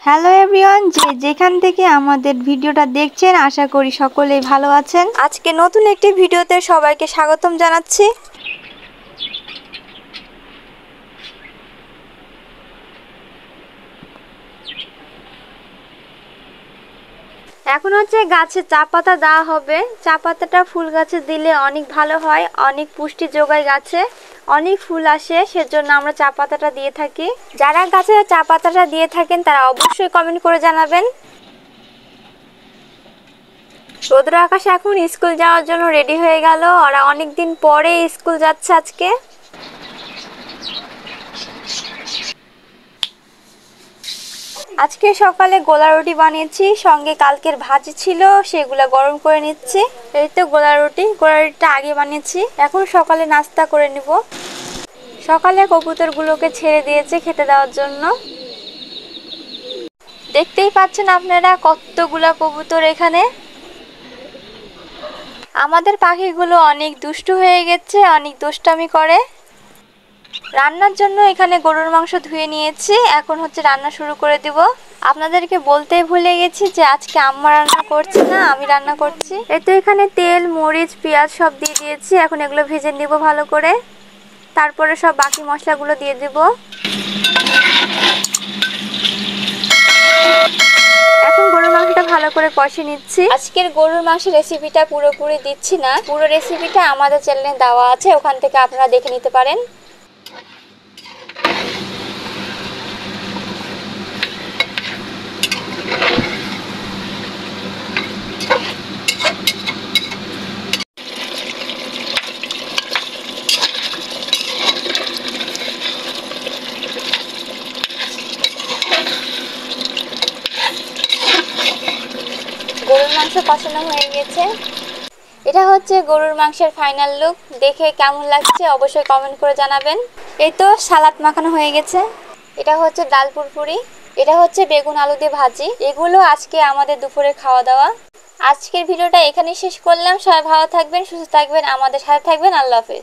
Hello everyone, যেখান থেকে আমাদের ভিডিওটা দেখছেন আশা করি সকলেই ভালো আছেন। আজকে নতুন একটি ভিডিওতে সবাইকে স্বাগতম জানাচ্ছি। এখন হচ্ছে গাছে চা পাতা দেওয়া হবে। চা পাতাটা ফুল গাছে দিলে অনেক ভালো হয়, অনেক পুষ্টি যোগায় গাছে, অনেক ফুল আসে, সেজন্য আমরা চা পাতাটা দিয়ে থাকি। যারা গাছে চা পাতাটা দিয়ে থাকেন তারা অবশ্যই কমেন্ট করে জানাবেন। রৌদ্র আকাশে এখন স্কুল যাওয়ার জন্য রেডি হয়ে গেল। ওরা অনেকদিন পরে স্কুল যাচ্ছে আজকে। আজকে সকালে গোলা রুটি বানিয়েছি, সঙ্গে কালকের ভাজি ছিল, সেগুলো গরম করে নিচ্ছি। এই তো গোলা রুটিটা আগে বানিয়েছি, এখন সকালে নাস্তা করে নিব। সকালে কবুতরগুলোকে ছেড়ে দিয়েছে খেতে দেওয়ার জন্য। দেখতেই পাচ্ছেন আপনারা কতগুলা কবুতর এখানে। আমাদের পাখিগুলো অনেক দুষ্টু হয়ে গেছে, অনেক দুষ্টামি করে। রান্নার জন্য এখানে গরুর মাংস ধুয়ে নিয়েছি, এখন হচ্ছে রান্না শুরু করে দিব। আপনাদেরকে বলতেই ভুলে গেছি যে আজকে আম্মা রান্না করছে না, আমি রান্না করছি। এই তো এখানে তেল, মরিচ, পেঁয়াজ সব দিয়ে দিয়েছি। এখন এগুলো ভেজে নিব ভালো করে, তারপরে সব বাকি মশলাগুলো দিয়ে দিব। এখন গরুর মাংসটা ভালো করে কষে নিচ্ছি। আজকের গরুর মাংসের রেসিপিটা পুরোপুরি দিচ্ছি না, পুরো রেসিপিটা আমাদের চ্যানেলে দেওয়া আছে, ওখান থেকে আপনারা দেখে নিতে পারেন। গরুর মাংস কষানো হয়ে গেছে। এটা হচ্ছে গরুর মাংসের ফাইনাল লুক। দেখে কেমন লাগছে অবশ্যই কমেন্ট করে জানাবেন। এই তো সালাদ মাখানো হয়ে গেছে। এটা হচ্ছে ডাল পুরপুরি, এটা হচ্ছে বেগুন আলু দিয়ে ভাজি। এগুলো আজকে আমাদের দুপুরের খাওয়া দাওয়া। আজকের ভিডিওটা এখানেই শেষ করলাম। সবাই ভালো থাকবেন, সুস্থ থাকবেন, আমাদের সাথে থাকবেন। আল্লাহ হাফেজ।